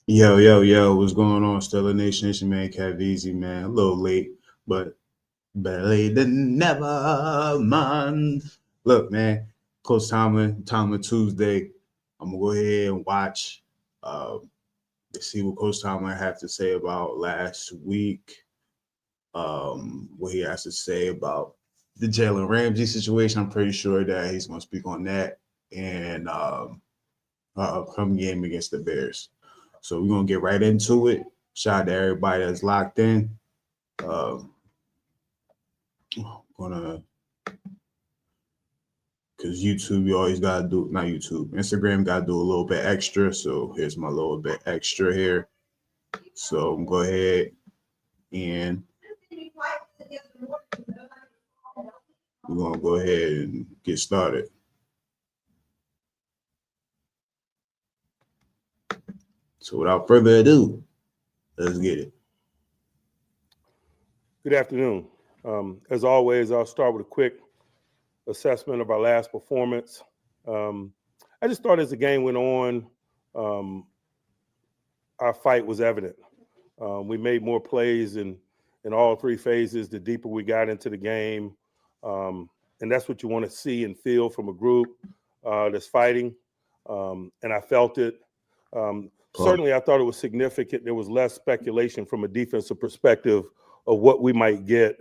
Yo, yo, yo, what's going on, Stellar Nation? It's your man, KevEZE, man. A little late, but better late than never, man. Look, man, Coach Tomlin Tuesday. I'm going to go ahead and watch uh, to see what Coach Tomlin had to say about last week, what he has to say about the Jalen Ramsey situation. I'm pretty sure that he's going to speak on that and upcoming game against the Bears. So we're gonna get right into it. Shout out to everybody that's locked in. Gonna because YouTube, you always gotta do not YouTube, Instagram gotta do a little bit extra. So here's my little bit extra here. So I'm go ahead and we're gonna go ahead and get started. So without further ado, let's get it. Good afternoon. As always, I'll start with a quick assessment of our last performance. I just thought as the game went on, our fight was evident. We made more plays in all three phases the deeper we got into the game. And that's what you want to see and feel from a group that's fighting. And I felt it. Certainly, I thought it was significant. There was less speculation from a defensive perspective of what we might get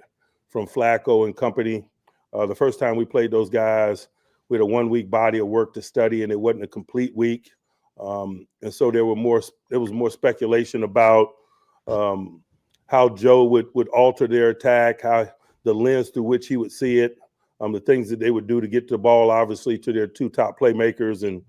from Flacco and company. The first time we played those guys, we had a 1 week body of work to study, and it wasn't a complete week. And so there was more speculation about how Joe would alter their attack, how the lens through which he would see it, the things that they would do to get the ball, obviously, to their two top playmakers. And,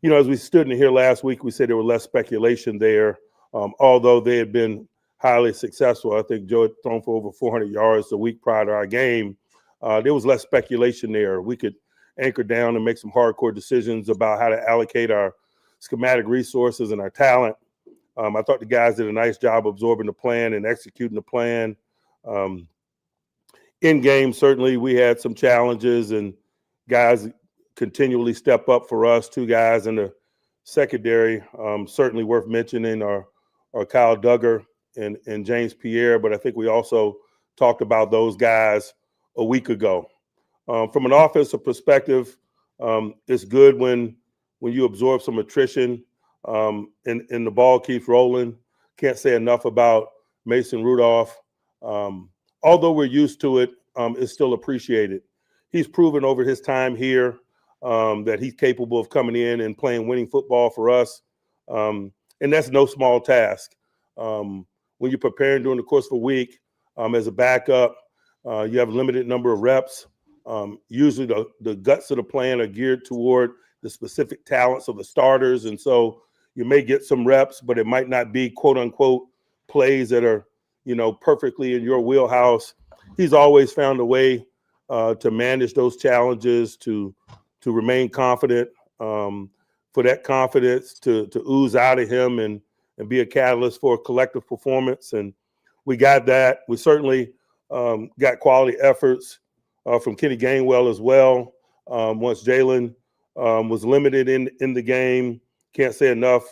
you know, as we stood in here last week, we said there was less speculation there, although they had been highly successful. I think Joe had thrown for over 400 yards the week prior to our game. There was less speculation there. We could anchor down and make some hardcore decisions about how to allocate our schematic resources and our talent. I thought the guys did a nice job absorbing the plan and executing the plan. In game, certainly we had some challenges, and guys continually step up for us. Two guys in the secondary, certainly worth mentioning, are Kyle Duggar and James Pierre, but I think we also talked about those guys a week ago. From an offensive perspective, it's good when you absorb some attrition and the ball keeps rolling. Can't say enough about Mason Rudolph. Although we're used to it, it's still appreciated. He's proven over his time here that he's capable of coming in and playing winning football for us. And that's no small task. When you're preparing during the course of a week as a backup, you have a limited number of reps. Usually the guts of the plan are geared toward the specific talents of the starters. And so you may get some reps, but it might not be quote unquote plays that are, you know, perfectly in your wheelhouse. He's always found a way to manage those challenges, to remain confident, for that confidence to ooze out of him and be a catalyst for a collective performance. And we got that. We certainly got quality efforts from Kenny Gainwell as well. Once Jalen was limited in the game, can't say enough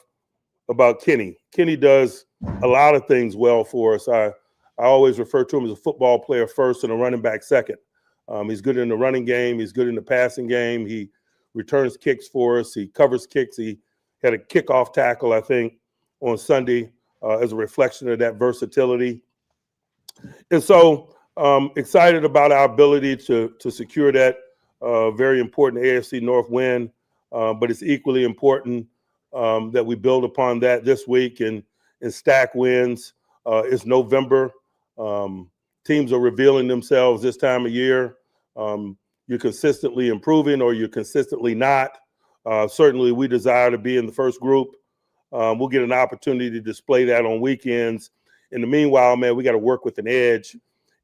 about Kenny. Kenny does a lot of things well for us. I always refer to him as a football player first and a running back second. He's good in the running game. He's good in the passing game. He returns kicks for us. He covers kicks. He had a kickoff tackle, I think, on Sunday as a reflection of that versatility. And so excited about our ability to secure that very important AFC North win. But it's equally important that we build upon that this week and stack wins. It's November. Teams are revealing themselves this time of year. You're consistently improving or you're consistently not. Certainly, we desire to be in the first group. We'll get an opportunity to display that on weekends. In the meanwhile, man, we got to work with an edge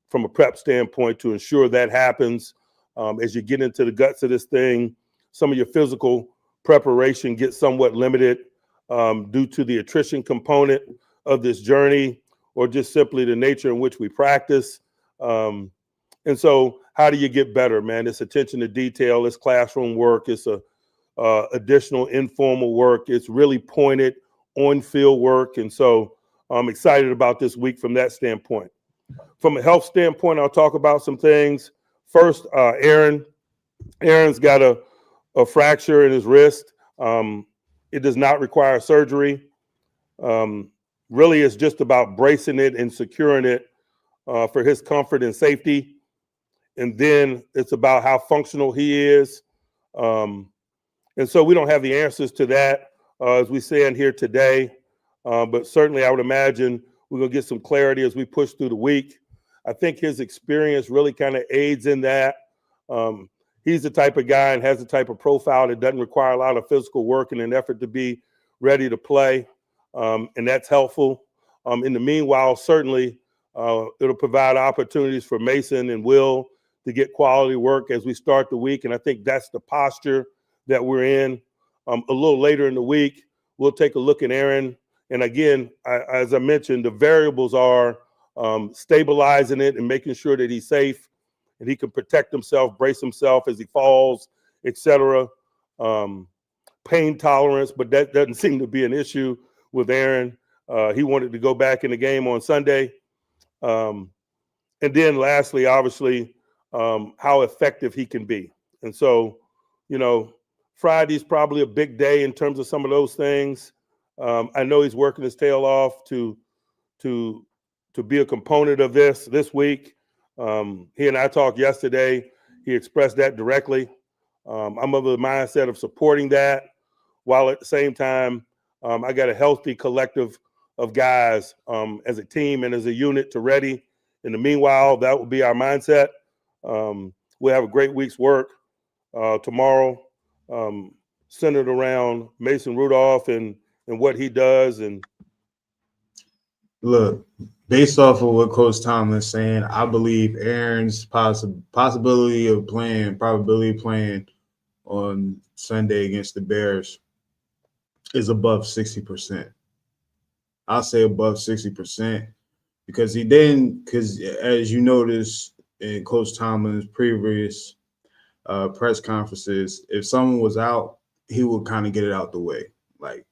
from a prep standpoint to ensure that happens. As you get into the guts of this thing, some of your physical preparation gets somewhat limited due to the attrition component of this journey or just simply the nature in which we practice. And so how do you get better, man? It's attention to detail. It's classroom work. It's additional informal work. It's really pointed on-field work. And so I'm excited about this week from that standpoint. From a health standpoint, I'll talk about some things. First, Aaron's got a fracture in his wrist. It does not require surgery. Really, it's just about bracing it and securing it for his comfort and safety. And then it's about how functional he is. And so we don't have the answers to that as we stand here today. But certainly I would imagine we're going to get some clarity as we push through the week. I think his experience really kind of aids in that. He's the type of guy and has the type of profile that doesn't require a lot of physical work in an effort to be ready to play. And that's helpful. In the meanwhile, certainly it'll provide opportunities for Mason and Will to get quality work as we start the week. And I think that's the posture that we're in. A little later in the week, we'll take a look at Aaron. And again, as I mentioned, the variables are stabilizing it and making sure that he's safe and he can protect himself, brace himself as he falls, etc. Pain tolerance, but that doesn't seem to be an issue with Aaron. He wanted to go back in the game on Sunday. And then lastly, obviously, how effective he can be. And so, Friday's probably a big day in terms of some of those things. I know he's working his tail off to be a component of this week. He and I talked yesterday. He expressed that directly. I'm of the mindset of supporting that, while at the same time, I got a healthy collective of guys as a team and as a unit to ready. In the meanwhile, that will be our mindset. We'll have a great week's work tomorrow, centered around Mason Rudolph and what he does. And look, based off of what Coach Tomlin is saying, I believe Aaron's probability of playing on Sunday against the Bears is above 60%. I'll say above 60% because as you notice in Coach Tomlin's previous press conferences, if someone was out, he would kind of get it out the way. We'll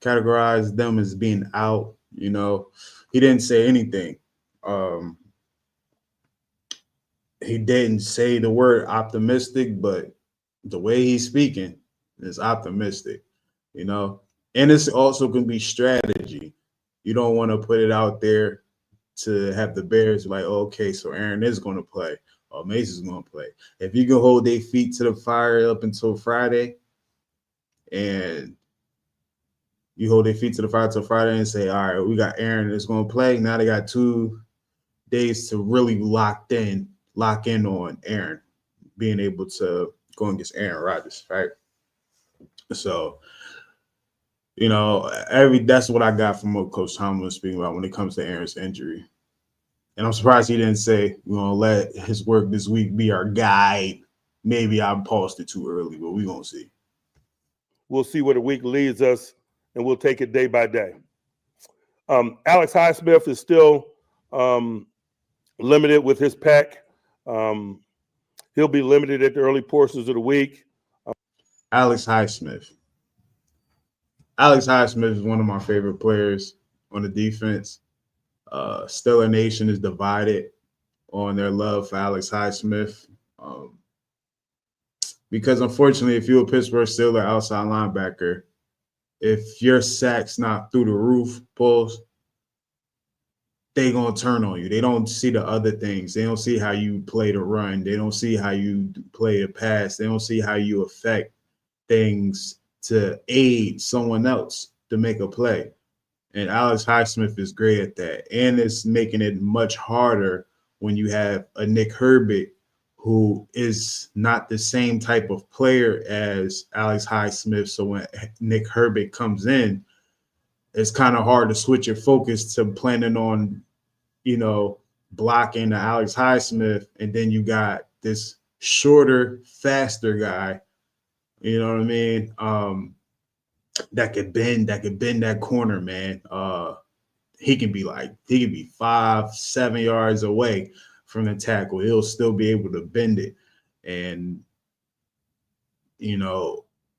categorize them as being out. He didn't say anything. He didn't say the word optimistic, but the way he's speaking is optimistic, and it's also going to be strategy. You don't want to put it out there to have the Bears like, oh, okay, so Aaron is going to play or Mason's going to play. If you can hold their feet to the fire up until Friday and you hold their feet to the fire till Friday and say, all right, we got Aaron that's going to play. Now they got 2 days to really lock in on Aaron being able to go against Aaron Rodgers, right? So, that's what I got from what Coach Tomlin was speaking about when it comes to Aaron's injury. And I'm surprised he didn't say we're going to let his work this week be our guide. Maybe I paused it too early, but we're going to see. We'll see where the week leads us, and we'll take it day by day. Alex Highsmith is still limited with his pec. He'll be limited at the early portions of the week. Alex Highsmith. Alex Highsmith is one of my favorite players on the defense. Steeler Nation is divided on their love for Alex Highsmith. Because unfortunately, if you're a Pittsburgh Steelers outside linebacker, if your sack's not through the roof, Pulse, they going to turn on you. They don't see the other things. They don't see how you play the run. They don't see how you play the pass. They don't see how you affect things to aid someone else to make a play. And Alex Highsmith is great at that. And it's making it much harder when you have a Nick Herbig who is not the same type of player as Alex Highsmith. So when Nick Herbig comes in, it's kind of hard to switch your focus to planning on, blocking the Alex Highsmith. And then you got this shorter, faster guy, you know what I mean? That could bend that corner, man. He can be 5-7 yards away from the tackle. He'll still be able to bend it and,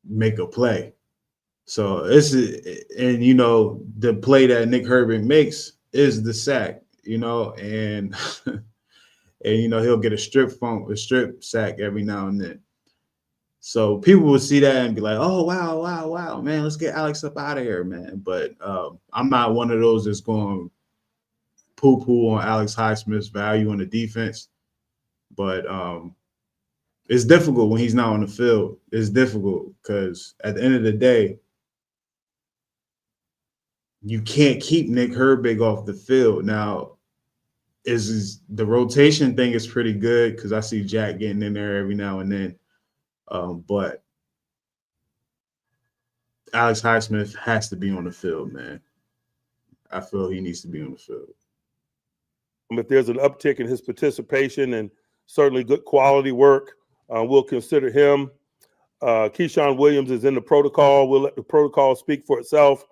make a play. So and the play that Nick Herbig makes is the sack, and and he'll get a strip sack every now and then. So people will see that and be like, "Oh wow, man, let's get Alex up out of here, man." But I'm not one of those that's going poo-poo on Alex Highsmith's value in the defense. But it's difficult when he's not on the field. It's difficult because at the end of the day, you can't keep Nick Herbig off the field. Now, is the rotation thing is pretty good because I see Jack getting in there every now and then. But Alex Highsmith has to be on the field, man. I feel he needs to be on the field. If there's an uptick in his participation and certainly good quality work, we'll consider him. Keyshawn Williams is in the protocol. We'll let the protocol speak for itself.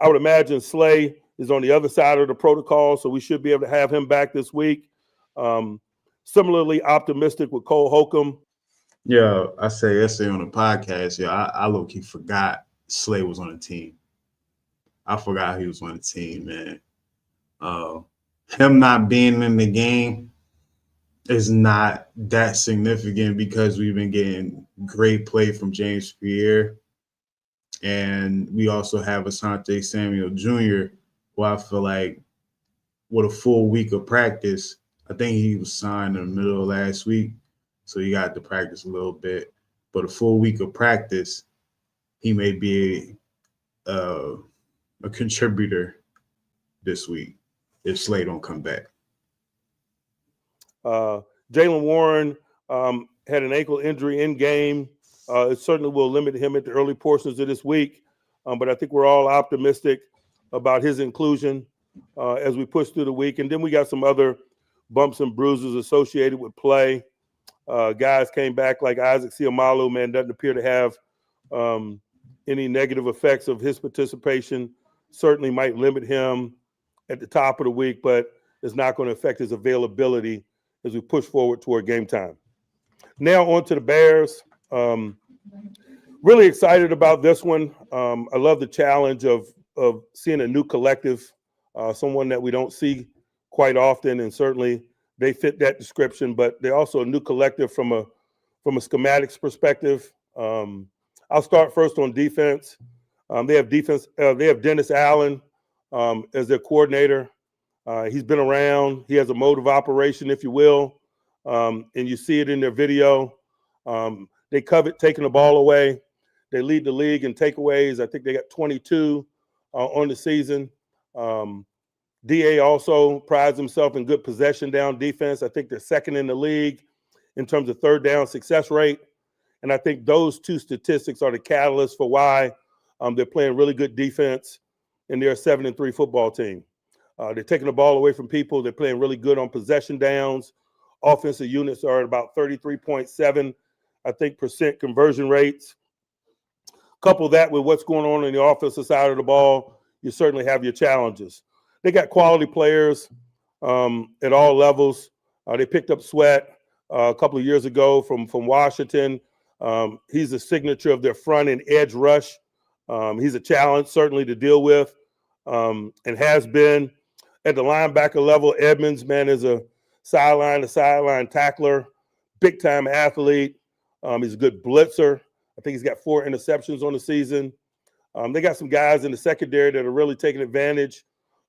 I would imagine Slay is on the other side of the protocol, so we should be able to have him back this week. Similarly optimistic with Cole Holcomb. Yeah, I say on the podcast. Yeah, I low-key forgot Slay was on the team. I forgot he was on the team, man. Him not being in the game is not that significant because we've been getting great play from James Pierre. And we also have Asante Samuel Jr., who I feel like with a full week of practice, I think he was signed in the middle of last week. So he got to practice a little bit. But a full week of practice, he may be a contributor this week if Slay don't come back. Jaylen Warren had an ankle injury in game. It certainly will limit him at the early portions of this week. But I think we're all optimistic about his inclusion as we push through the week. And then we got some other bumps and bruises associated with play. Guys came back like Isaac Seumalo, man, doesn't appear to have any negative effects of his participation. Certainly might limit him at the top of the week, but it's not going to affect his availability as we push forward toward game time. Now on to the Bears. Really excited about this one. I love the challenge of seeing a new collective, someone that we don't see quite often, and certainly they fit that description, but they're also a new collective from a schematics perspective. I'll start first on defense. They have Dennis Allen as their coordinator. He's been around. He has a mode of operation, if you will, and you see it in their video. They covet taking the ball away. They lead the league in takeaways. I think they got 22 on the season. DA also prides himself in good possession down defense. I think they're second in the league in terms of third down success rate. And I think those two statistics are the catalyst for why they're playing really good defense and they're a 7-3 football team. They're taking the ball away from people. They're playing really good on possession downs. Offensive units are at about 33.7, I think, percent conversion rates. Couple that with what's going on the offensive side of the ball, you certainly have your challenges. They got quality players at all levels. They picked up Sweat a couple of years ago from Washington. He's a signature of their front and edge rush. He's a challenge certainly to deal with and has been. At the linebacker level, Edmonds, man, is a sideline-to-sideline tackler, big-time athlete. He's a good blitzer. I think he's got 4 interceptions on the season. They got some guys in the secondary that are really taking advantage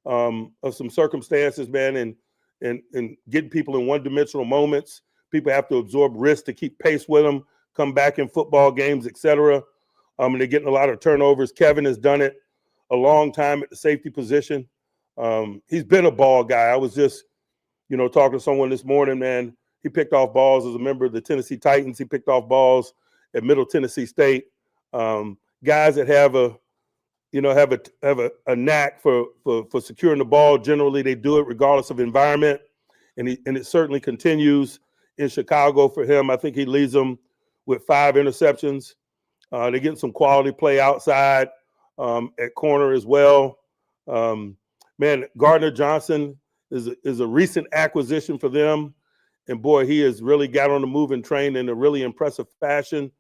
of some circumstances, man, and getting people in one-dimensional moments. People have to absorb risk to keep pace with them, come back in football games, et cetera. And they're getting a lot of turnovers. Kevin has done it a long time at the safety position. He's been a ball guy. I was just, talking to someone this morning, man. He picked off balls as a member of the Tennessee Titans. He picked off balls at Middle Tennessee State. Guys that have a knack for securing the ball. Generally, they do it regardless of environment, and it certainly continues in Chicago for him. I think he leads them with 5 interceptions. They're getting some quality play outside at corner as well. Man, Gardner Johnson is a recent acquisition for them, and boy, he has really got on the move and trained in a really impressive fashion.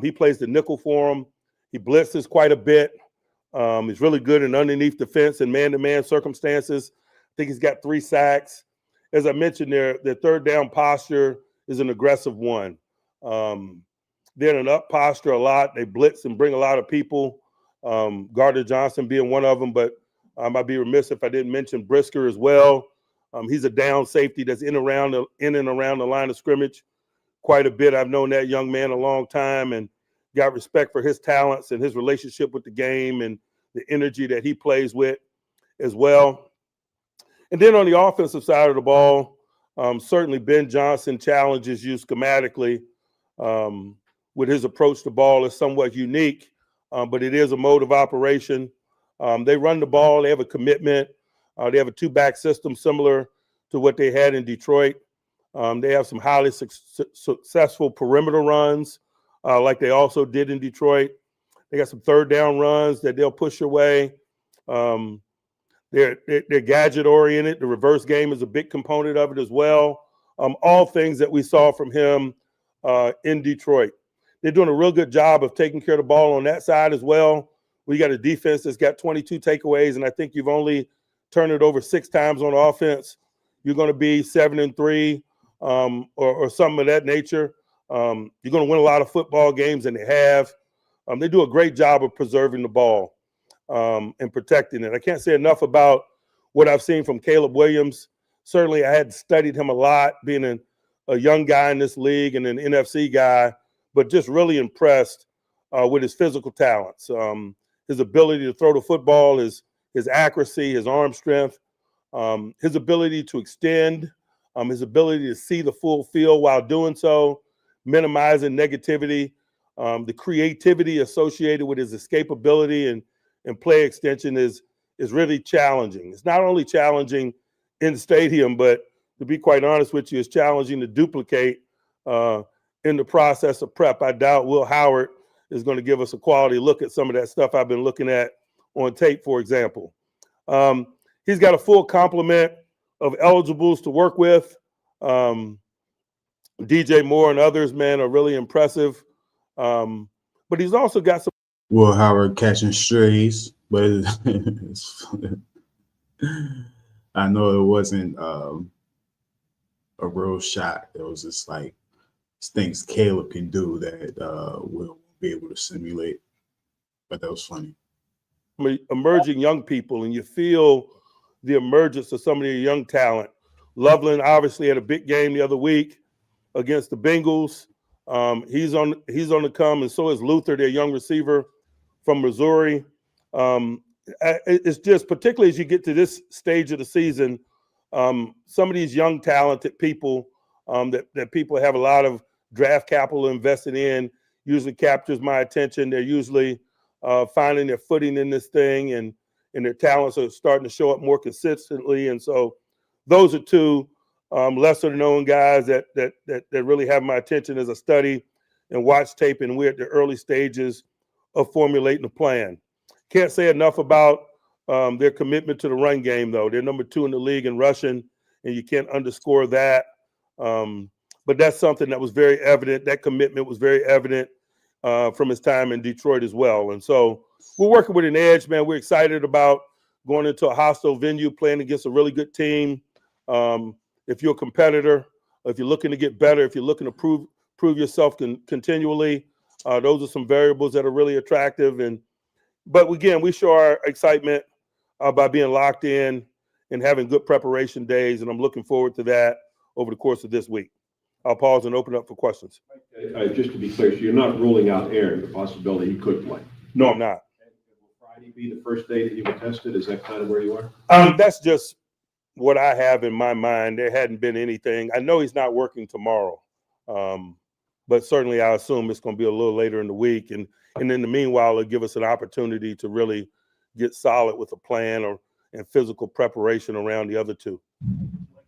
He plays the nickel for them. He blitzes quite a bit. He's really good in underneath defense and man-to-man circumstances. I think he's got 3 sacks. As I mentioned, their third down posture is an aggressive one. They're in an up posture a lot. They blitz and bring a lot of people. Gardner Johnson being one of them, but I'd be remiss if I didn't mention Brisker as well. He's a down safety that's in and around the line of scrimmage quite a bit. I've known that young man a long time and got respect for his talents and his relationship with the game and the energy that he plays with as well. And then on the offensive side of the ball, certainly Ben Johnson challenges you schematically with his approach to ball is somewhat unique, but it is a mode of operation. They run the ball. They have a commitment. They have a 2-back system similar to what they had in Detroit. They have some highly successful perimeter runs like they also did in Detroit. They got some third down runs that they'll push your way. They're gadget oriented. The reverse game is a big component of it as well. All things that we saw from him in Detroit. They're doing a real good job of taking care of the ball on that side as well. We got a defense that's got 22 takeaways, and I think you've only turned it over 6 times on offense. You're going to be 7-3 or something of that nature. You're going to win a lot of football games, and they have. They do a great job of preserving the ball and protecting it. I can't say enough about what I've seen from Caleb Williams. Certainly, I had studied him a lot, being a young guy in this league and an NFC guy, but just really impressed with his physical talents, his ability to throw the football, his accuracy, his arm strength, his ability to extend, his ability to see the full field while doing so, minimizing negativity, the creativity associated with his escapability and play extension is really challenging. It's not only challenging in the stadium, but to be quite honest with you, it's challenging to duplicate in the process of prep. I doubt Will Howard is going to give us a quality look at some of that stuff I've been looking at on tape, for example. He's got a full complement of eligibles to work with. DJ Moore and others, man, are really impressive. But he's also got some. Will Howard catching strays, but I know it wasn't a real shot. It was just like things Caleb can do that Will be able to simulate. But that was funny. Emerging young people, and you feel the emergence of some of the young talent. Loveland obviously had a big game the other week against the Bengals. He's on the come, and so is Luther, their young receiver from Missouri. It's just, particularly as you get to this stage of the season, some of these young talented people that people have a lot of draft capital invested in usually captures my attention. They're usually finding their footing in this thing, and their talents are starting to show up more consistently. And so those are 2 lesser known guys that really have my attention as I study and watch tape, and we're at the early stages of formulating a plan. Can't say enough about their commitment to the run game, though. They're number 2 in the league in rushing, and you can't underscore that. But that's something that was very evident. That commitment was very evident from his time in Detroit as well. And so we're working with an edge, man. We're excited about going into a hostile venue, playing against a really good team. If you're a competitor, if you're looking to get better, if you're looking to prove yourself continually, those are some variables that are really attractive. But again, we show our excitement by being locked in and having good preparation days, and I'm looking forward to that over the course of this week. I'll pause and open up for questions. Just to be clear, so you're not ruling out Aaron, the possibility he could play? No, I'm not. Will Friday be the first day that you were tested? Is that kind of where you are? That's just what I have in my mind. There hadn't been anything. I know he's not working tomorrow, but certainly I assume it's going to be a little later in the week. And in the meanwhile, it'll give us an opportunity to really get solid with a plan and physical preparation around the other 2.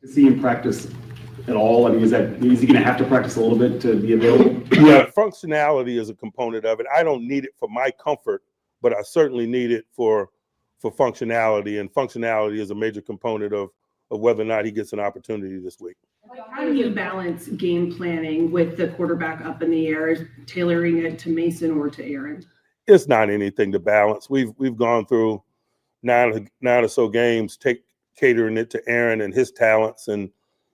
To see him practice at all? I mean, is he going to have to practice a little bit to be available? Yeah, functionality is a component of it. I don't need it for my comfort, but I certainly need it for functionality, and functionality is a major component of whether or not he gets an opportunity this week. How do you balance game planning with the quarterback up in the air, tailoring it to Mason or to Aaron? it's not anything to balance. We've gone through nine or so games, catering it to Aaron and his talents, and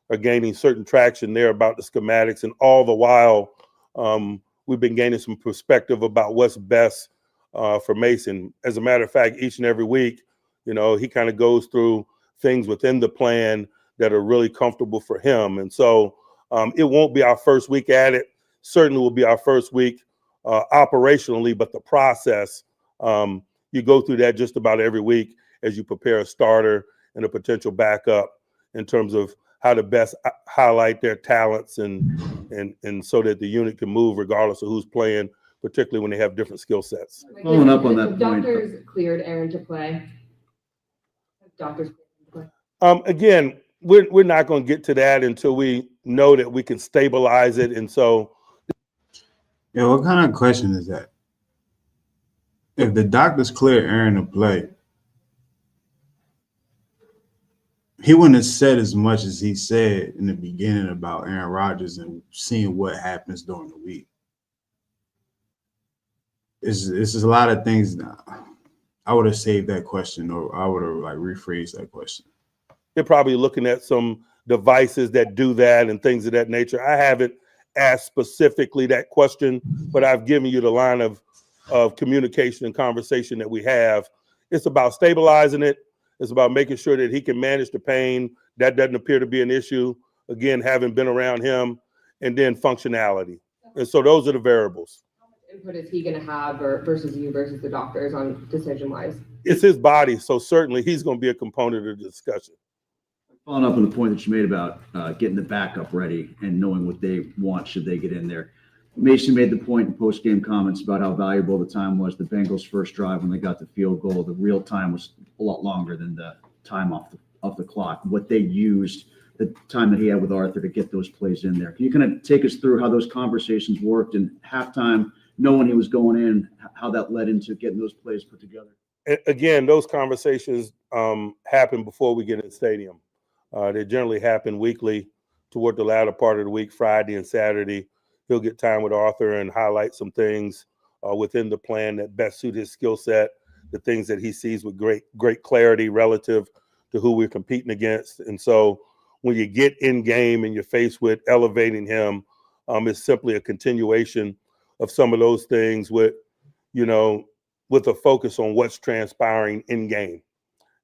are gaining certain traction there about the schematics. And all the while, we've been gaining some perspective about what's best for Mason. As a matter of fact, each and every week, he kind of goes through things within the plan that are really comfortable for him. And so it won't be our first week at it. Certainly will be our first week operationally, but the process, you go through that just about every week as you prepare a starter and a potential backup in terms of how to best highlight their talents and so that the unit can move regardless of who's playing, particularly when they have different skill sets. Following up on that point. Doctors cleared Aaron to play. Doctors cleared to play. Again, we're not going to get to that until we know that we can stabilize it. And so, Yeah, what kind of question is that? If the doctors clear Aaron to play, he wouldn't have said as much as he said in the beginning about Aaron Rodgers and seeing what happens during the week. It's just a lot of things. I would have saved that question, or I would have rephrased that question. they're probably looking at some devices that do that and things of that nature. I haven't asked specifically that question, but I've given you the line of communication and conversation that we have. It's about stabilizing it. It's about making sure that he can manage the pain. That doesn't appear to be an issue. Again, having been around him, and then functionality. And so those are the variables. How much input is he going to have versus you versus the doctors on decision-wise? It's his body, so certainly he's going to be a component of the discussion. Following up on the point that you made about getting the backup ready and knowing what they want should they get in there. Mason made the point in post-game comments about how valuable the time was. The Bengals' first drive when they got the field goal, the real time was a lot longer than the time off the clock. What they used, the time that he had with Arthur to get those plays in there. Can you kind of take us through how those conversations worked and halftime, knowing he was going in, how that led into getting those plays put together? Again, those conversations happen before we get in the stadium. They generally happen weekly toward the latter part of the week, Friday and Saturday. He'll get time with Arthur and highlight some things within the plan that best suit his skill set, the things that he sees with great clarity relative to who we're competing against. And so when you get in game and you're faced with elevating him, it's simply a continuation of some of those things with a focus on what's transpiring in game.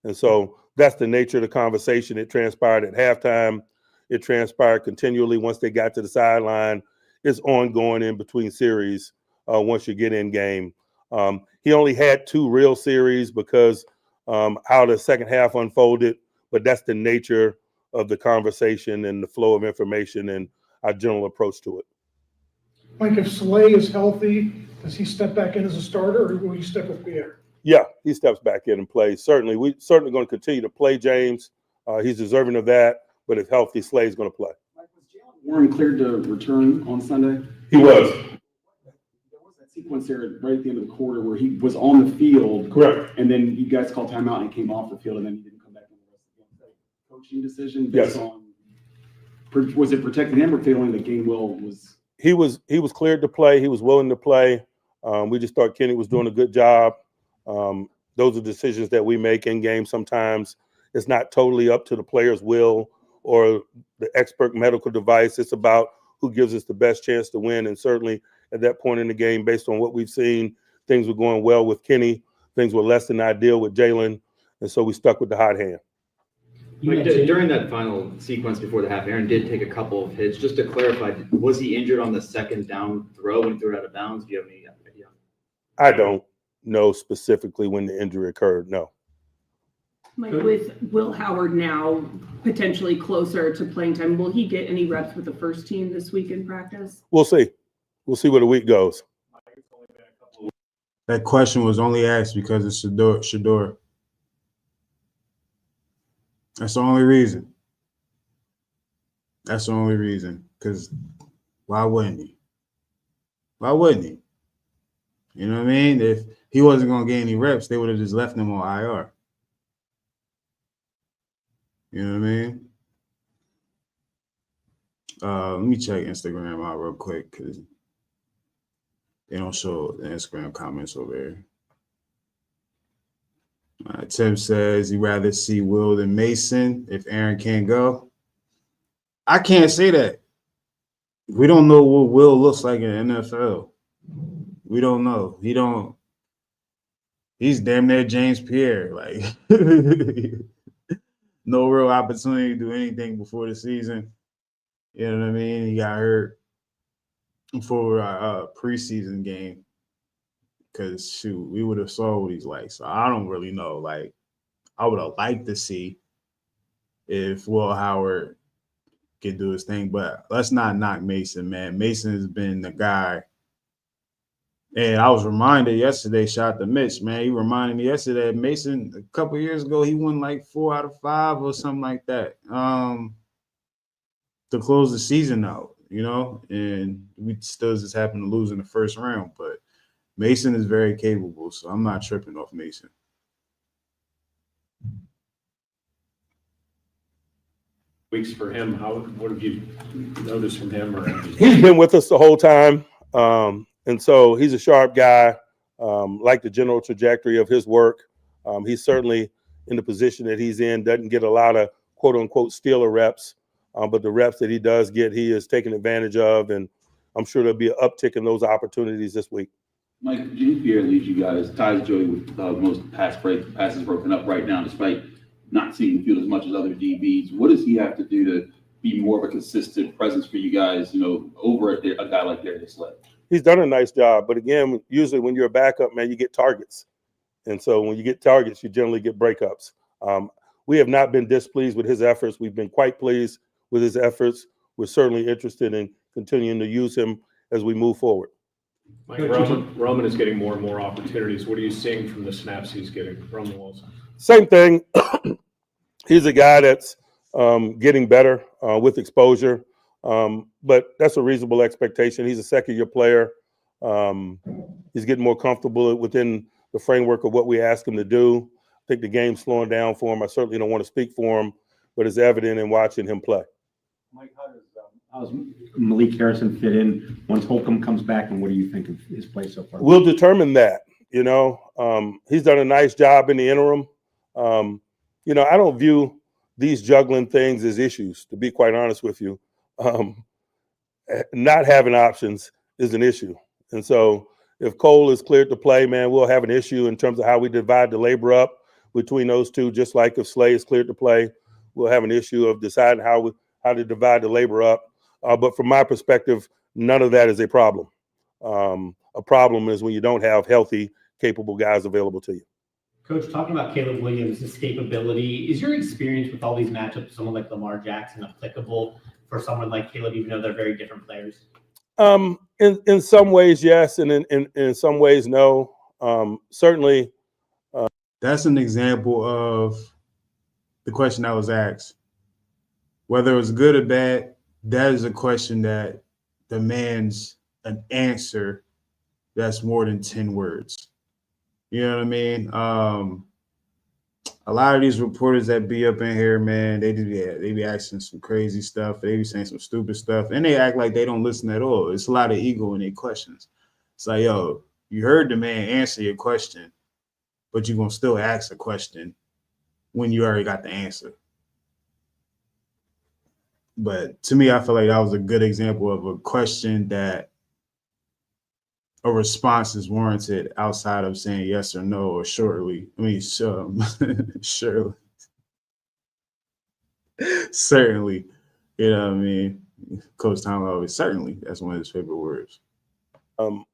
And so that's the nature of the conversation. It transpired at halftime. It transpired continually once they got to the sideline. It's ongoing in between series once you get in game. He only had 2 real series because how the second half unfolded, but that's the nature of the conversation and the flow of information and our general approach to it. Mike, if Slay is healthy, does he step back in as a starter, or will he step with Pierre? Yeah, he steps back in and plays. Certainly, we're certainly going to continue to play James. He's deserving of that, but if healthy, Slay is going to play. Mike, was Jalen Warren cleared to return on Sunday? He was. There was that sequence there right at the end of the quarter where he was on the field. Correct. And then you guys called timeout and he came off the field and then he didn't come back in the rest of the game. Coaching decision based on, was it protecting him or feeling the game will was? He was cleared to play. He was willing to play. We just thought Kenny was doing a good job. Those are decisions that we make in game. Sometimes it's not totally up to the player's will or the expert medical device. It's about who gives us the best chance to win. And certainly at that point in the game, based on what we've seen, things were going well with Kenny. Things were less than ideal with Jalen. And so we stuck with the hot hand. During that final sequence before the half, Aaron did take a couple of hits. Just to clarify, was he injured on the second down throw when he threw it out of bounds? Do you have any idea? I don't know specifically when the injury occurred, no. Mike, with Will Howard now potentially closer to playing time, will he get any reps with the first team this week in practice? We'll see. We'll see where the week goes. That question was only asked because it's Shador. That's the only reason. That's the only reason. Because why wouldn't he? Why wouldn't he? You know what I mean? If he wasn't going to get any reps, they would have just left him on IR. You know what I mean? Let me check Instagram out real quick because They don't show the Instagram comments over there. Tim says he'd rather see Will than Mason if Aaron can't go. I can't say that. We don't know what Will looks like in the NFL. We don't know. He's damn near James Pierre. Like, no real opportunity to do anything before the season. You know what I mean? He got hurt for a preseason game. Because, shoot, we would have saw what he's like. So I don't really know. Like, I would have liked to see if Will Howard could do his thing. But let's not knock Mason, man. Mason has been the guy. And I was reminded yesterday, shout out to Mitch, man. He reminded me yesterday, Mason, a couple of years ago, he won like 4 out of 5 or something like that to close the season out, you know? And we still just happened to lose in the first round. But Mason is very capable, so I'm not tripping off Mason. Weeks for him, what have you noticed from him? He's been with us the whole time. And so he's a sharp guy, like the general trajectory of his work. He's certainly in the position that he's in, doesn't get a lot of quote unquote Steeler reps, but the reps that he does get, he is taking advantage of. And I'm sure there'll be an uptick in those opportunities this week. Mike, James Pierre leads you guys, ties Joey with most passes broken up right now, despite not seeing the field as much as other DBs. What does he have to do to be more of a consistent presence for you guys, over a guy like Darius Slay? He's done a nice job. But again, usually when you're a backup, man, you get targets. And so when you get targets, you generally get breakups. We have not been displeased with his efforts. We've been quite pleased with his efforts. We're certainly interested in continuing to use him as we move forward. Mike, Roman is getting more and more opportunities. What are you seeing from the snaps he's getting, Roman Wilson? Same thing. He's a guy that's getting better with exposure, but that's a reasonable expectation. He's a second-year player. He's getting more comfortable within the framework of what we ask him to do. I think the game's slowing down for him. I certainly don't want to speak for him, but it's evident in watching him play. Mike, how does Malik Harrison fit in once Holcomb comes back, and what do you think of his play so far? We'll determine that. He's done a nice job in the interim. I don't view these juggling things as issues, to be quite honest with you. Not having options is an issue. And so if Cole is cleared to play, man, we'll have an issue in terms of how we divide the labor up between those two, just like if Slay is cleared to play, we'll have an issue of deciding how to divide the labor up. But from my perspective, none of that is a problem. A problem is when you don't have healthy, capable guys available to you. Coach, talking about Caleb Williams' escapability, is your experience with all these matchups with someone like Lamar Jackson applicable for someone like Caleb, even though they're very different players? In some ways, yes, and in some ways, no. Certainly. That's an example of the question I was asked. Whether it was good or bad, that is a question that demands an answer that's more than 10 words. You know what I mean? A lot of these reporters that be up in here, man, they be asking some crazy stuff. They be saying some stupid stuff, and they act like they don't listen at all. It's a lot of ego in their questions. It's like, yo, you heard the man answer your question, but you're going to still ask a question when you already got the answer. But to me, I feel like that was a good example of a question that a response is warranted outside of saying yes or no or surely. I mean, surely. Certainly. You know what I mean? Coach Tomlin always, certainly. That's one of his favorite words.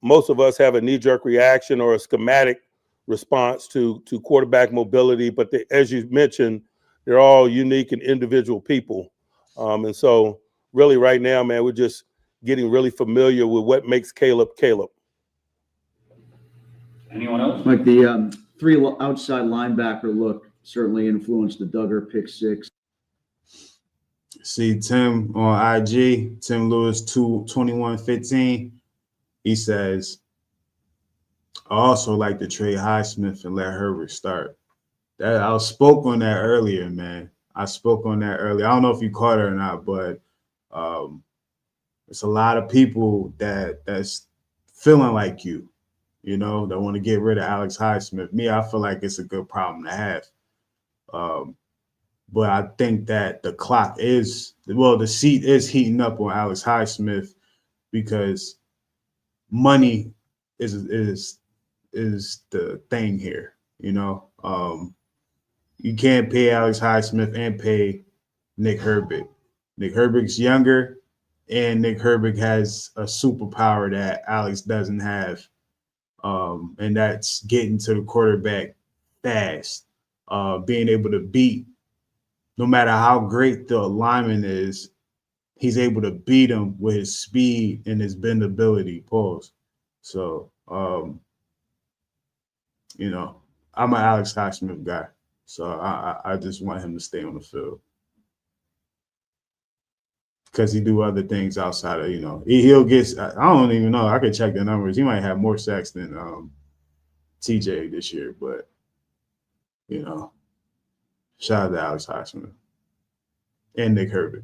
Most of us have a knee-jerk reaction or a schematic response to quarterback mobility, but as you mentioned, they're all unique and individual people. And so really right now, man, we're just getting really familiar with what makes Caleb Caleb. Anyone else? Like the 3 outside linebacker look certainly influenced the Duggar pick 6. See Tim on IG, Tim Lewis 2115. He says, I also like to trade Highsmith and let Herbert start. I spoke on that earlier, man. I don't know if you caught it or not, but it's a lot of people that's feeling like you, that want to get rid of Alex Highsmith. Me, I feel like it's a good problem to have. But I think that the seat is heating up on Alex Highsmith because money is the thing here, you can't pay Alex Highsmith and pay Nick Herbig. Nick Herbig's younger, and Nick Herbig has a superpower that Alex doesn't have, and that's getting to the quarterback fast, being able to beat, no matter how great the lineman is, he's able to beat him with his speed and his bendability. Pause. So, I'm an Alex Highsmith guy. So I just want him to stay on the field because he do other things outside of, he'll get, I don't even know. I could check the numbers. He might have more sacks than TJ this year, but, shout out to Alex Highsmith and Nick Herbig.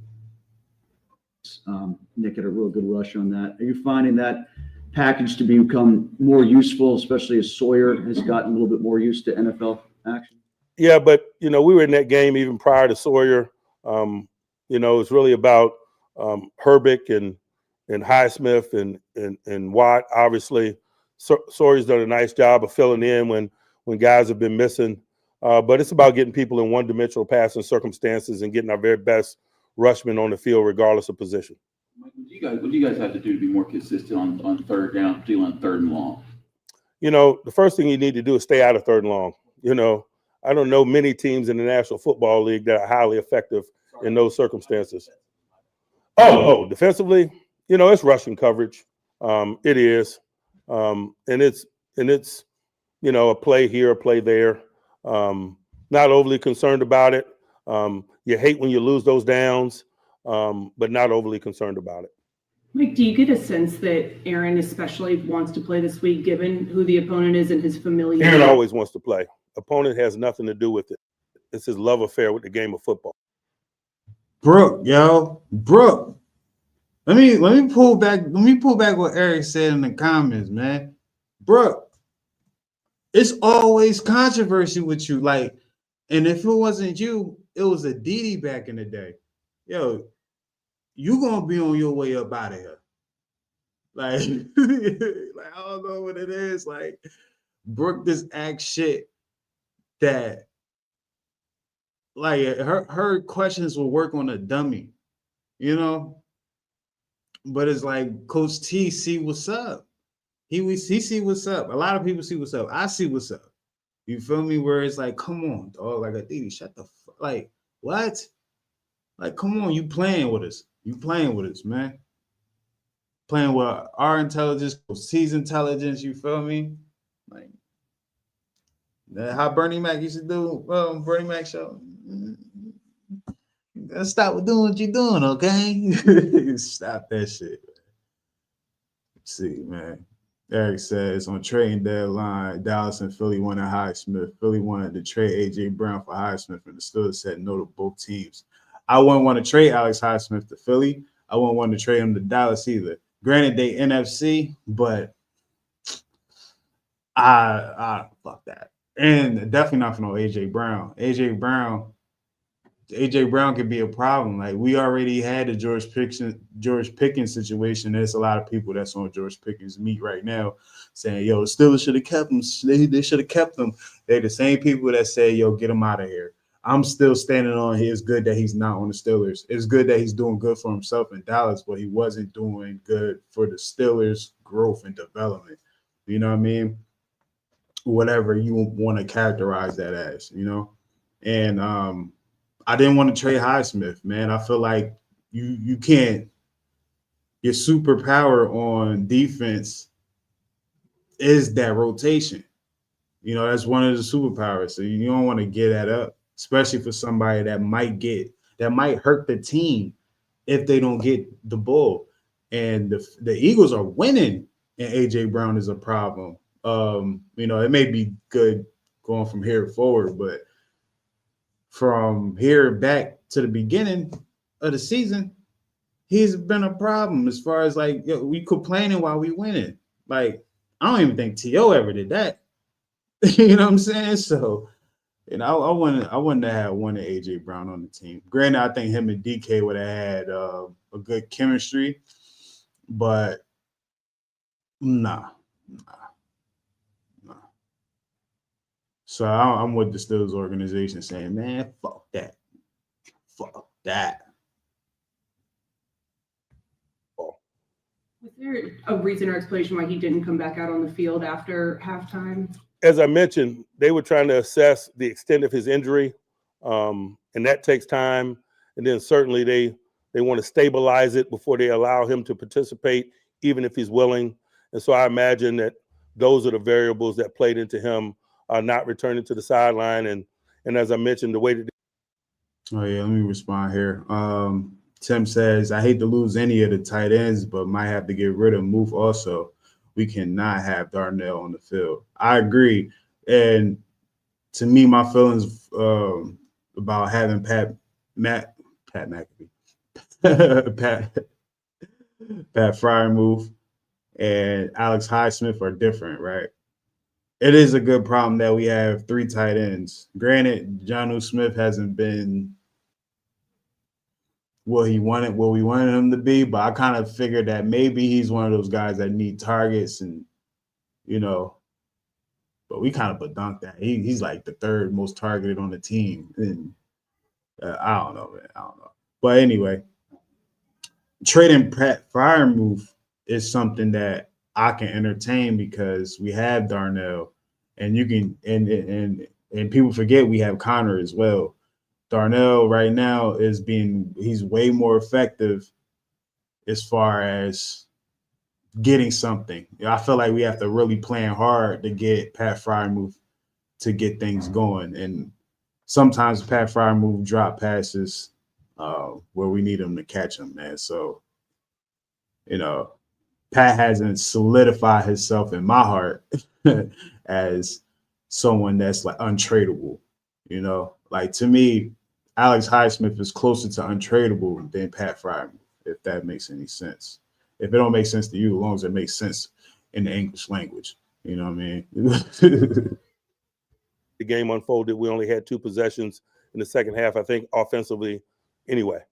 Nick had a real good rush on that. Are you finding that package to become more useful, especially as Sawyer has gotten a little bit more used to NFL action? Yeah, but, we were in that game even prior to Sawyer. It's really about Herbig and Highsmith and Watt. Obviously, Sawyer's done a nice job of filling in when guys have been missing. But it's about getting people in one-dimensional passing circumstances and getting our very best rushmen on the field, regardless of position. What do you guys have to do to be more consistent on third down, particularly on third and long? The first thing you need to do is stay out of third and long. I don't know many teams in the National Football League that are highly effective in those circumstances. Defensively, it's rushing coverage. It is. And it's a play here, a play there. Not overly concerned about it. You hate when you lose those downs, but not overly concerned about it. Mike, do you get a sense that Aaron especially wants to play this week, given who the opponent is and his familiarity? Aaron always wants to play. Opponent has nothing to do with it. It's his love affair with the game of football. Brooke. Let me pull back what Eric said in the comments, man. Brooke, it's always controversy with you. Like, and if it wasn't you, it was a Didi back in the day. Yo, you gonna be on your way up out of here. Like, I don't know what it is. Like, Brooke just acts shit that, like, her questions will work on a dummy, But it's like Coach T see what's up. He see what's up. A lot of people see what's up. I see what's up. You feel me? Where it's like, come on, dog. Like, a Didi, shut the fuck. Like, what? Like, come on, you playing with us. You playing with us, man. Playing with our intelligence, T's intelligence, you feel me? Like, how Bernie Mac used to do, Bernie Mac show. You gotta stop with doing what you're doing, okay? Stop that shit. Let's see, man. Eric says on trading deadline, Dallas and Philly wanted Highsmith. Philly wanted to trade A.J. Brown for Highsmith, and the Steelers said no to both teams. I wouldn't want to trade Alex Highsmith to Philly. I wouldn't want to trade him to Dallas either. Granted, they NFC, but I fuck that. And definitely not for no A.J. Brown. A.J. Brown could be a problem. Like, we already had the George Pickens situation. There's a lot of people that's on George Pickens' meat right now saying, yo, the Steelers should have kept him. They should have kept him. They're the same people that say, yo, get him out of here. I'm still standing on it. It's good that he's not on the Steelers. It's good that he's doing good for himself in Dallas, but he wasn't doing good for the Steelers' growth and development. You know what I mean? Whatever you want to characterize that as, And I didn't want to trade Highsmith, man. I feel like you can't. Your superpower on defense is that rotation. That's one of the superpowers. So you don't want to get that up, especially for somebody that might hurt the team if they don't get the ball. And the Eagles are winning, and A.J. Brown is a problem. It may be good going from here forward, but from here back to the beginning of the season, he's been a problem as far as, like, we complaining while we winning. Like, I don't even think T.O. ever did that. You know what I'm saying? So, I wouldn't have had one of AJ Brown on the team. Granted, I think him and DK would have had a good chemistry, but nah. So I'm with the Steelers organization saying, man, fuck that. Fuck that. Was there a reason or explanation why he didn't come back out on the field after halftime? As I mentioned, they were trying to assess the extent of his injury, and that takes time. And then certainly they want to stabilize it before they allow him to participate, even if he's willing. And so I imagine that those are the variables that played into him not returning to the sideline. And as I mentioned, the way that. Oh yeah, let me respond here. Tim says, I hate to lose any of the tight ends, but might have to get rid of Moof also. We cannot have Darnell on the field. I agree. And to me, my feelings about having Pat McAfee, Pat Freiermuth, and Alex Highsmith are different, right? It is a good problem that we have 3 tight ends. Granted, Jonnu Smith hasn't been what we wanted him to be, but I kind of figured that maybe he's one of those guys that need targets, and but we kind of bedunked that. He's like the 3rd most targeted on the team, and I don't know, man. I don't know. But anyway, trading Pat Freiermuth is something that I can entertain because we have Darnell, and you can and people forget we have Connor as well. Darnell right now he's way more effective as far as getting something. I feel like we have to really plan hard to get Pat Freiermuth to get things going. And sometimes Pat Freiermuth drop passes where we need him to catch them, man. So, Pat hasn't solidified himself in my heart as someone that's like untradeable, Like, to me, Alex Highsmith is closer to untradeable than Pat Freiermuth, if that makes any sense. If it don't make sense to you, as long as it makes sense in the English language, you know what I mean? The game unfolded. We only had 2 possessions in the second half, I think, offensively anyway.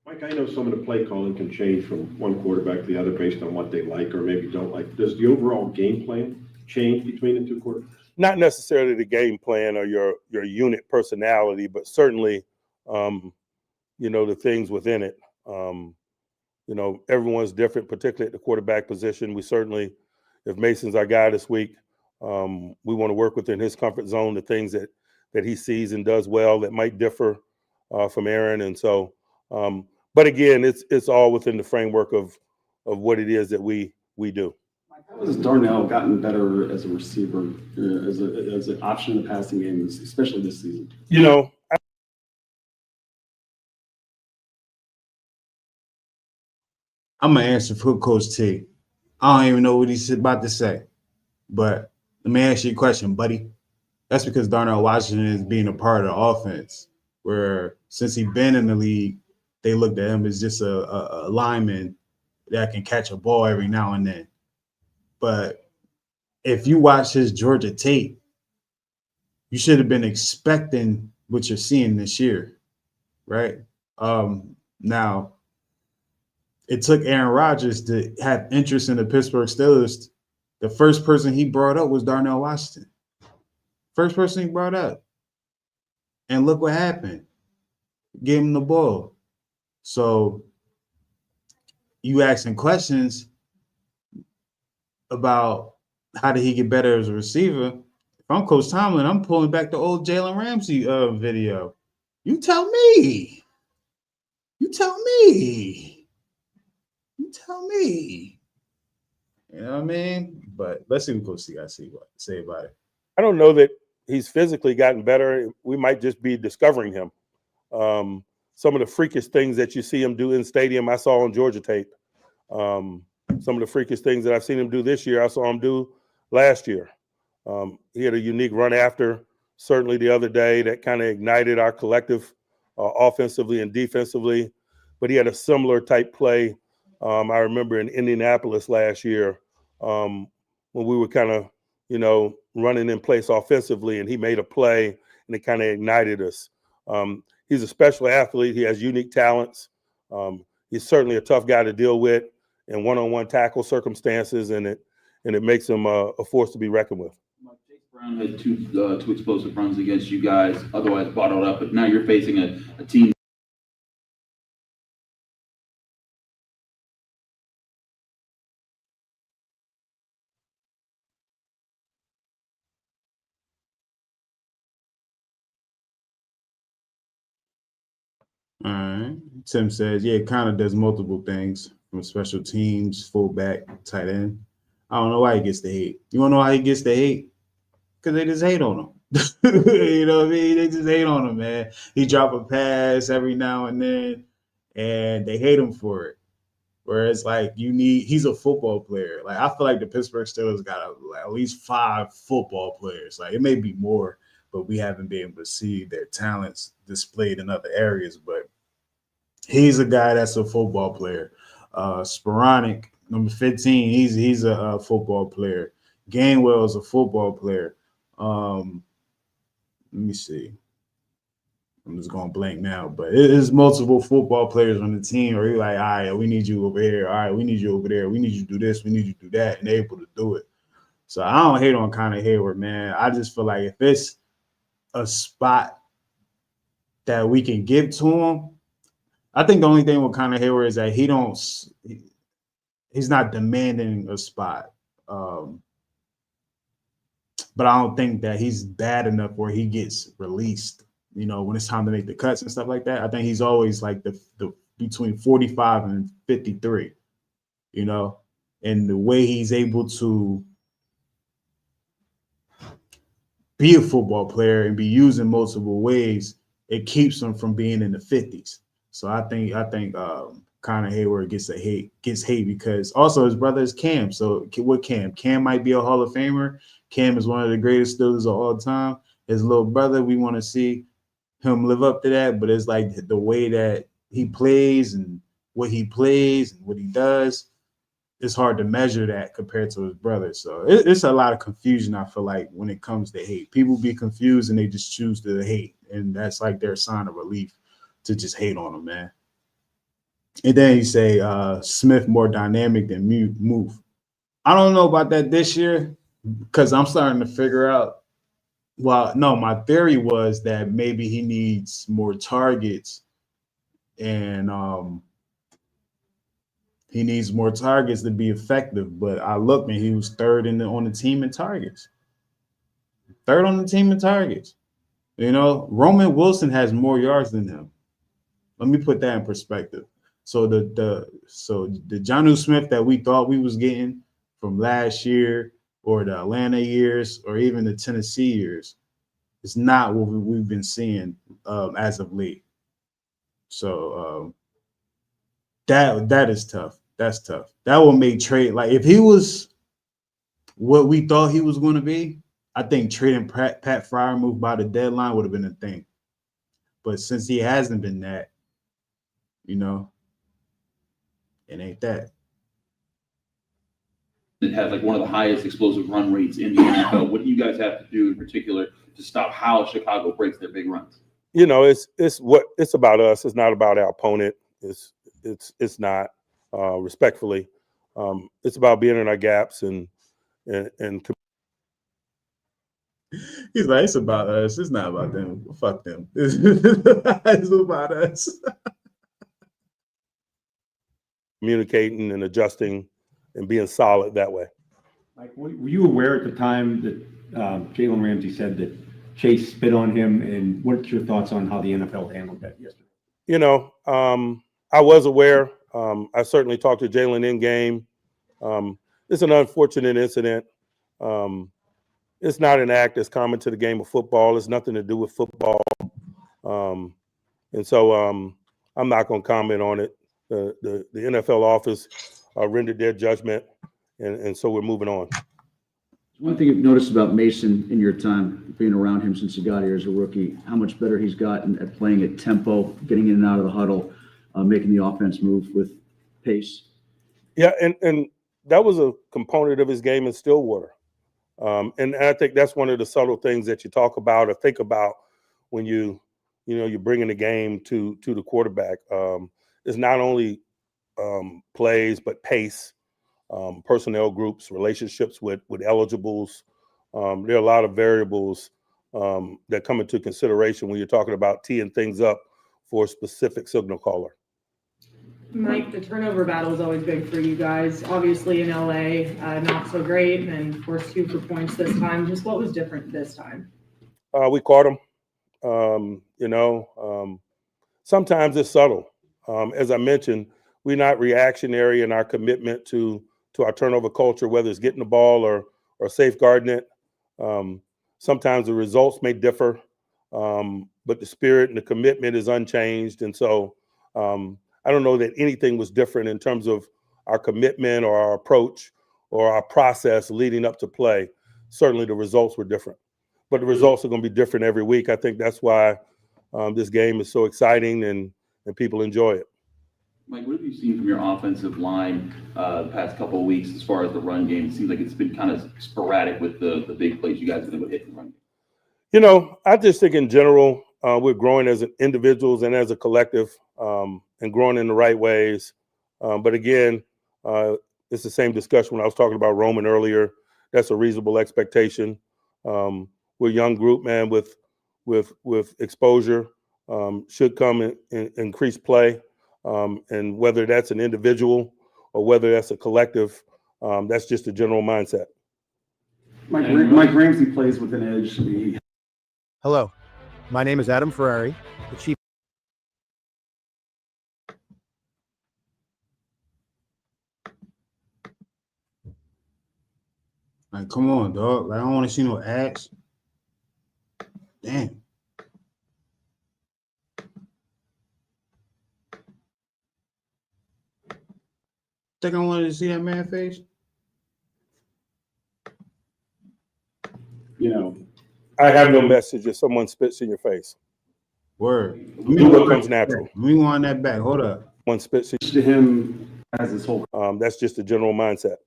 Mike, I know some of the play calling can change from one quarterback to the other based on what they like or maybe don't like. Does the overall game plan change between the 2 quarterbacks? Not necessarily the game plan or your unit personality, but certainly, the things within it. Everyone's different, particularly at the quarterback position. We certainly, if Mason's our guy this week, we want to work within his comfort zone, the things that he sees and does well that might differ from Aaron. And so, but again, it's all within the framework of what it is that we do. How has Darnell gotten better as a receiver, as an option in the passing game, especially this season? I'm going to answer for Coach T. I don't even know what he's about to say. But let me ask you a question, buddy. That's because Darnell Washington is being a part of the offense, where since he's been in the league, they looked at him as just a lineman that can catch a ball every now and then. But if you watch his Georgia tape, you should have been expecting what you're seeing this year, right? Now, it took Aaron Rodgers to have interest in the Pittsburgh Steelers. The first person he brought up was Darnell Washington. First person he brought up. And look what happened. Gave him the ball. So you asking questions about how did he get better as a receiver. If I'm Coach Tomlin, I'm pulling back the old Jalen Ramsey video. You tell me. You tell me. You tell me. You know what I mean? But let's see what Coach T got to say about it. I don't know that he's physically gotten better. We might just be discovering him. Some of the freakish things that you see him do in stadium, I saw on Georgia tape. Some of the freakish things that I've seen him do this year, I saw him do last year. He had a unique run after, certainly the other day, that kind of ignited our collective offensively and defensively. But he had a similar type play. I remember in Indianapolis last year when we were kind of, running in place offensively, and he made a play, and it kind of ignited us. He's a special athlete. He has unique talents. He's certainly a tough guy to deal with in one-on-one tackle circumstances, and it makes him a force to be reckoned with. Chase Brown had two explosive runs against you guys, otherwise bottled up, but now you're facing a team. All right. Tim says, yeah, it kind of does multiple things from special teams, fullback, tight end. I don't know why he gets the hate. You want to know why he gets the hate? Because they just hate on him. You know what I mean? They just hate on him, man. He drop a pass every now and then, and they hate him for it. Whereas, like, he's a football player. Like, I feel like the Pittsburgh Steelers got at least 5 football players. Like, it may be more, but we haven't been able to see their talents displayed in other areas. But he's a guy that's a football player. Sporonic, number 15, he's a football player. Gainwell is a football player. Let me see. I'm just going blank now, but it is multiple football players on the team. Or you're like, all right, we need you over here. All right, we need you over there. We need you to do this. We need you to do that. And they're able to do it. So I don't hate on Connor Hayward, man. I just feel like if it's a spot that we can give to him, I think the only thing with Connor Hayward is that he's not demanding a spot. But I don't think that he's bad enough where he gets released, when it's time to make the cuts and stuff like that. I think he's always like the between 45 and 53, and the way he's able to be a football player and be used in multiple ways, it keeps him from being in the 50s. So I think Connor Hayward gets hate because also his brother is Cam. So what Cam might be a Hall of Famer. Cam is one of the greatest Steelers of all time. His little brother, we want to see him live up to that, but it's like the way that he plays and what he plays and what he does, it's hard to measure that compared to his brother. So it's a lot of confusion, I feel like, when it comes to hate. People be confused and they just choose to hate, and that's like their sign of relief to just hate on him, man. And then you say Smith more dynamic than Move. I don't know about that this year because I'm starting to figure out. Well, no, my theory was that maybe he needs more targets, and he needs more targets to be effective. But I looked, and he was third on the team in targets. Third on the team in targets. Roman Wilson has more yards than him. Let me put that in perspective. So the Jonnu Smith that we thought we was getting from last year, or the Atlanta years, or even the Tennessee years, it's not what we've been seeing as of late. So that is tough. That's tough. That will make trade. Like, if he was what we thought he was going to be, I think trading Pat Freiermuth by the deadline would have been a thing. But since he hasn't been that, it ain't that. It has like one of the highest explosive run rates in the NFL. What do you guys have to do in particular to stop how Chicago breaks their big runs? It's about us. It's not about our opponent. It's not respectfully. It's about being in our gaps and. He's like, it's about us. It's not about them. Fuck them. It's about us. Communicating and adjusting and being solid that way. Like, were you aware at the time that Jalen Ramsey said that Chase spit on him, and what's your thoughts on how the NFL handled that yesterday? I was aware. I certainly talked to Jalen in game. It's an unfortunate incident. It's not an act that's common to the game of football. It's nothing to do with football. And so I'm not going to comment on it. The NFL office rendered their judgment, and so we're moving on. One thing you've noticed about Mason in your time being around him since he got here as a rookie, how much better he's gotten at playing at tempo, getting in and out of the huddle, making the offense move with pace. Yeah, and that was a component of his game in Stillwater. And I think that's one of the subtle things that you talk about or think about when you're bringing the game to the quarterback. It's not only plays, but pace, personnel groups, relationships with eligibles. There are a lot of variables that come into consideration when you're talking about teeing things up for a specific signal caller. Mike, the turnover battle is always big for you guys. Obviously in LA, not so great, and forced 2 for points this time. Just what was different this time? We caught them. Sometimes it's subtle. As I mentioned, we're not reactionary in our commitment to our turnover culture, whether it's getting the ball or safeguarding it. Sometimes the results may differ, but the spirit and the commitment is unchanged. And so I don't know that anything was different in terms of our commitment or our approach or our process leading up to play. Certainly the results were different, but the results are going to be different every week. I think that's why this game is so exciting and people enjoy it. Mike, what have you seen from your offensive line the past couple of weeks as far as the run game? It seems like it's been kind of sporadic with the big plays you guys have been able to hit in the run game. I just think in general, we're growing as individuals and as a collective and growing in the right ways. But again, it's the same discussion when I was talking about Roman earlier. That's a reasonable expectation. We're a young group, man, with exposure, should come in increased play. And whether that's an individual or whether that's a collective, that's just a general mindset. Mike Ramsey plays with an edge. Hello, my name is Adam Ferrari, the chief. Like, come on, dog. Like, I don't want to see no ads. Damn. Think I wanted to see that man face? I have no message if someone spits in your face. Word. Do what comes natural. We want that back. Hold up. One spits to him as his whole. That's just a general mindset.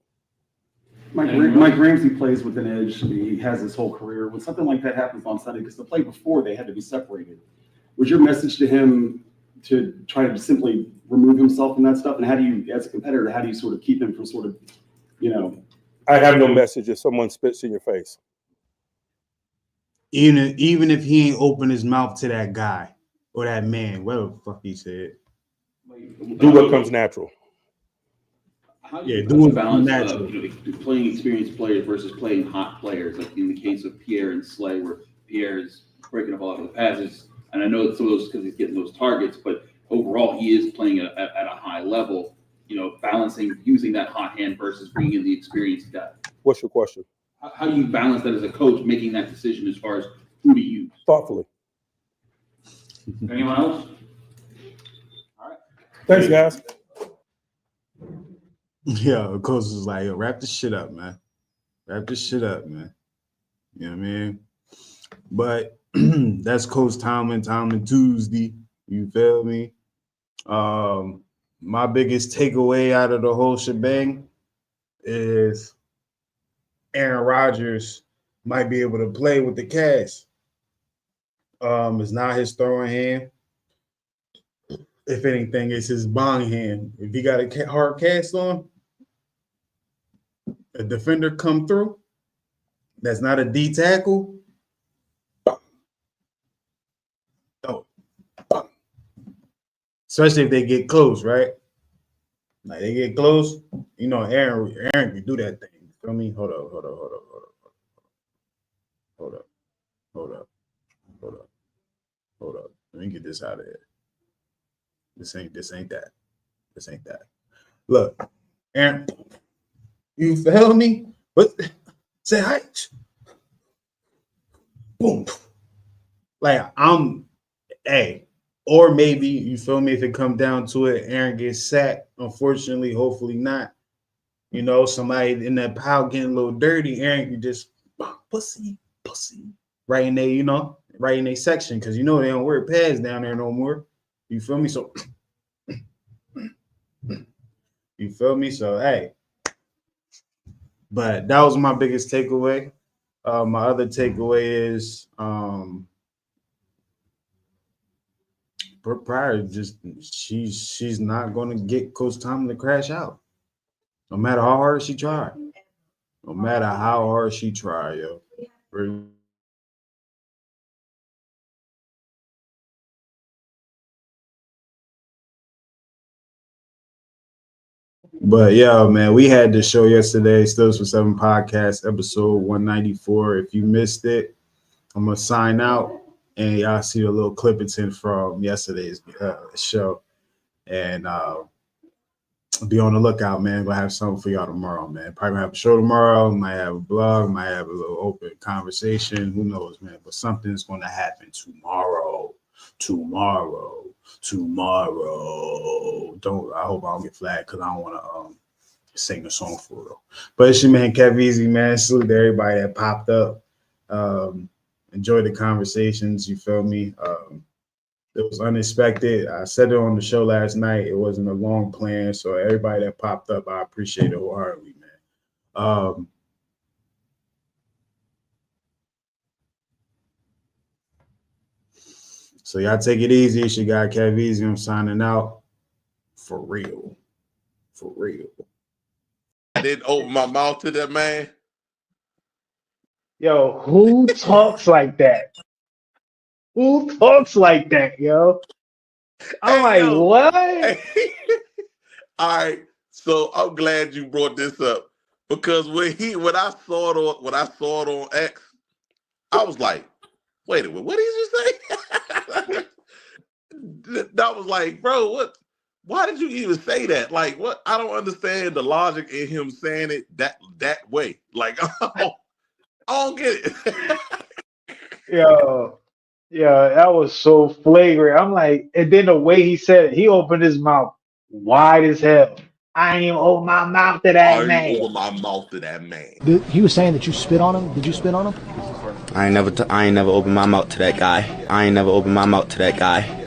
Mike Ramsey plays with an edge. He has his whole career. When something like that happens on Sunday, because the play before they had to be separated, was your message to him to try to simply remove himself from that stuff? And how do you, as a competitor, how do you sort of keep him from sort of, I have no message if someone spits in your face. Even if he ain't open his mouth to that guy or that man, whatever the fuck he said. Do what comes natural. How do you balance playing experienced players versus playing hot players, like in the case of Pierre and Slay, where Pierre is breaking up a lot of the passes, and I know that some of those because he's getting those targets, but overall he is playing at a high level. Balancing using that hot hand versus bringing in the experienced guy. What's your question? How do you balance that as a coach, making that decision as far as who to use? Thoughtfully. Anyone else? All right. Thanks, guys. Yeah, of course, it's like, yo, wrap this shit up, man. Wrap this shit up, man. You know what I mean? But that's Coach Tomlin Tuesday. You feel me? My biggest takeaway out of the whole shebang is Aaron Rodgers might be able to play with the cast. It's not his throwing hand. If anything, it's his bong hand. If he got a hard cast on, a defender come through, that's not a D tackle. Oh. Especially if they get close, right? Like they get close, Aaron can do that thing. You feel me? Hold up. Let me get this out of here. This ain't that. Look, Aaron, you feel me? But say hi. Boom. Like or maybe, you feel me, if it come down to it, Aaron gets sacked. Unfortunately, hopefully not. Somebody in that pile getting a little dirty, Aaron can just pussy, right in there, right in their section, because they don't wear pads down there no more. You feel me? So you feel me? So hey, But that was my biggest takeaway. My other takeaway is Pryor just she's not going to get Coach Tomlin to crash out, no matter how hard she tried. No matter how hard she tried, yo. But yeah, man, we had the show yesterday, Steelersfor7 podcast, episode 194. If you missed it, I'm gonna sign out, and y'all see a little clipping from yesterday's show, and be on the lookout, man. Gonna have something for y'all tomorrow, man. Probably gonna have a show tomorrow. Might have a blog. Might have a little open conversation. Who knows, man? But something's gonna happen tomorrow. I hope I don't get flagged because I don't want to sing the song for real. But it's your man KevEZE, man. Salute to everybody that popped up. Enjoy the conversations. You feel me? It was unexpected. I said it on the show last night. It wasn't a long plan. So everybody that popped up, I appreciate it wholeheartedly, man. So y'all take it easy. It's your guy KevEZE. I'm signing out. For real. I didn't open my mouth to that man. Yo, who talks like that? Who talks like that, yo? I'm like, what? All right. So I'm glad you brought this up because when I saw it on X, I was like, wait a minute, what did you say? That was like, bro, what? Why did you even say that? Like, what? I don't understand the logic in him saying it that way. Like, I don't get it. Yo, that was so flagrant. I'm like, and then the way he said it, he opened his mouth wide as hell. I ain't even open my mouth to that man. I ain't open my mouth to that man. He was saying that you spit on him. Did you spit on him? I ain't never opened my mouth to that guy. I ain't never opened my mouth to that guy.